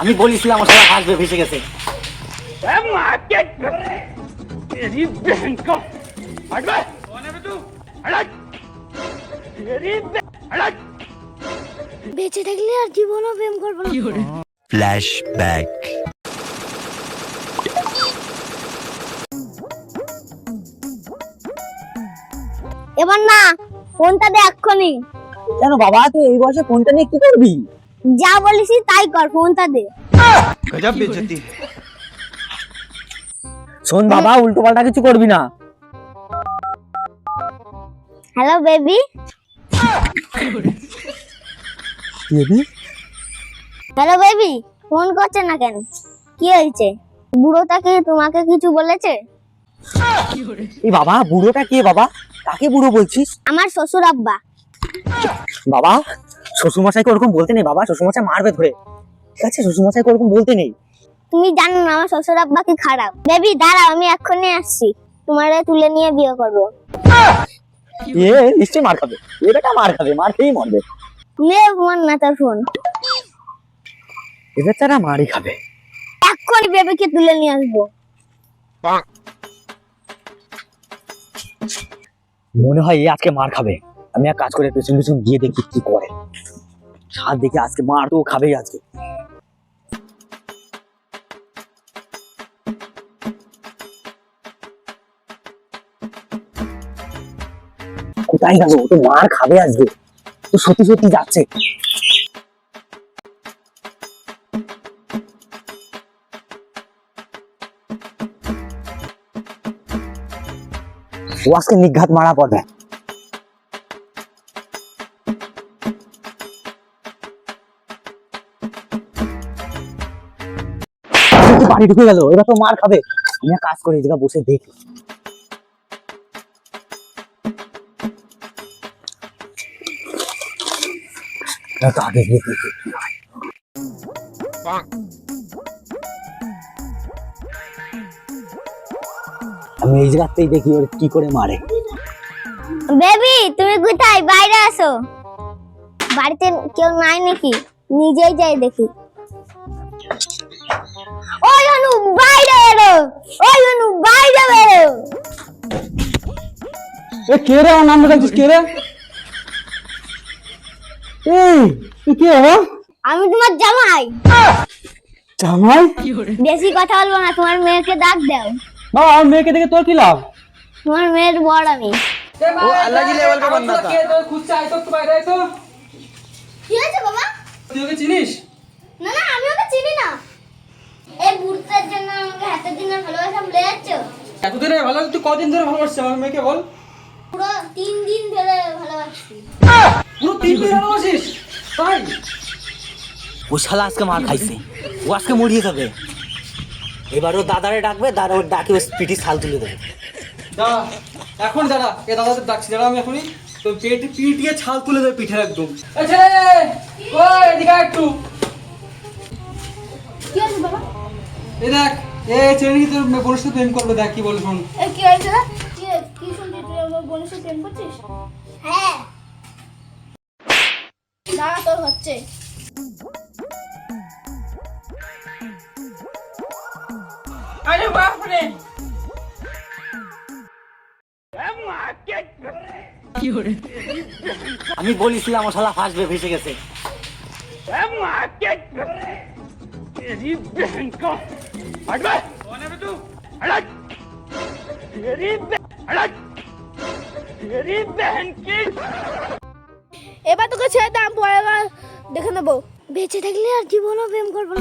আমি বলেছিলাম আমার শালা হাসবে ভেসে গেছে। বেঁচে থাকলে আর জীবনও প্রেম করবো না। ফ্ল্যাশব্যাক। এবার না, ফোনটা দে এক্ষুনি। কেন বাবা, তুই এই বয়সে ফোনটা নিয়ে কি করবি? যা বলিস তাই কর, ফোনটা দে। গজব বেইজ্জতি। শোন বাবা, উল্টো পাল্টা কিছু করবি না। Hello baby. Baby? Hello baby, phone করছে না কেন? কি হয়েছে? বুড়োটা কি তোমাকে কিছু বলেছে? এই বাবা, বুড়োটা কে বাবা? কাকে বুড়ো বলছিস? আমার শ্বশুর আব্বা। বাবা, শ্বশুরমশাইকে ওরকম বলতে নেই বাবা, শ্বশুরমশাই মারবে ধরে। ঠিক আছে, শ্বশুরমশাইকে ওরকম বলতে নেই। তুমি জানো না আমার শ্বশুর আব্বা কি খারাপ। বেবি দাঁড়াও, আমি এক্ষুনি আসছি, তোমারে তুলে নিয়ে বিয়ে করবো। এ নিশ্চয়ই মার খাবে, এটা মার খাবে, মার খেয়েই মরবে। নে ফোন না তোর ফোন। এবার তারা মারই খাবে। এক্ষুনি বেবিকে তুলে নিয়ে আসবো। মনে হয় এ আজকে মার খাবে। আমি এক কাজ করে পেছন পেছন গিয়ে দেখি কি করে। সাত দেখে আজকে মার তো খাবেই আজকে। কোথায় গেল? ও তো মার খাবে আজকে, তো সত্যি সত্যি যাচ্ছে। ও আজকে নিঘাত মারা পড়বে। বাড়ি ঢুকে গেল, এবার তো মার খাবে। আমি এক কাজ করি, এই জায়গা বসে দেখি। আগে গিয়ে দেখি কি হয়। আমি এই জায়গাতেই দেখি ওর কি করে মারে। বেবি তুমি কোথায়? বাইরে আসো। বাড়িতে কেউ নাই নাকি? নিজেই যাই দেখি। ওই অনু বাইরে এলো, ওই অনু বাইরে বেরো। এ কে রে? আমার নাম ডাকছিস কে রে? এই তুই কে রে? আমি তোমার জামাই। জামাই? বেশি কথা বলবো না, তোমার মেয়েকে ডাক দাও। বাবা, আমার মেয়েকে দেখে তোর কি লাভ? তোমার মেয়ের বড় আমি। वो अलग ही लेवल का बंदा था। खुद से आए तो বাইরে আয় তো। কি হয়েছে বাবা? তুই ওকে চিনিস? না না, আমি ওকে চিনি না। এই বুড়তার জন্য আমাকে এত দিনের ভালোবাসা ভুলে যাচ্ছ? এতদিনে ভালো, তুই কদিন ধরে ভালোবাসছিস আমার মেয়েকে বল? পুরো 3 দিন ধরে ভালোবাসছি। পুরো 3 দিন ভালোবাসিস? তাই? ও শালা আজকে মার খাইছে, ও আজকে মরিয়ে যাবে। এবার ও দাদারে ডাকবে, দাদা ওর ডাকে ও পিঠে ছাল তুলে দেবে। দাঁড়া, এখন দাঁড়া, এ দাদাদের ডাকছি, দাঁড়া আমি এখনই তো পিটিয়ে ছাল তুলে দেবে পিঠের একদম। এই ছেলে, ওই এদিকে আয় একটু। কি হয়েছে বাবা? এই দেখ, এই ছেলে নাকি তোর বোনের সাথে প্রেম করবে, দেখ কি বলে শোন। এই কি হয়েছে? কি শুনছিস তুই আমার বোনের সাথে প্রেম করছিস? হ্যাঁ। দাঁড়া, তোর হচ্ছে। আরে বাপ রে, আমি বলেছিলাম আমার শালা হাসবে ভেসে গেছে। এবার তোকে ছেড়ে দাম, পরে দেখে নেবো। বেঁচে থাকলে আর জীবনও প্রেম করবো না।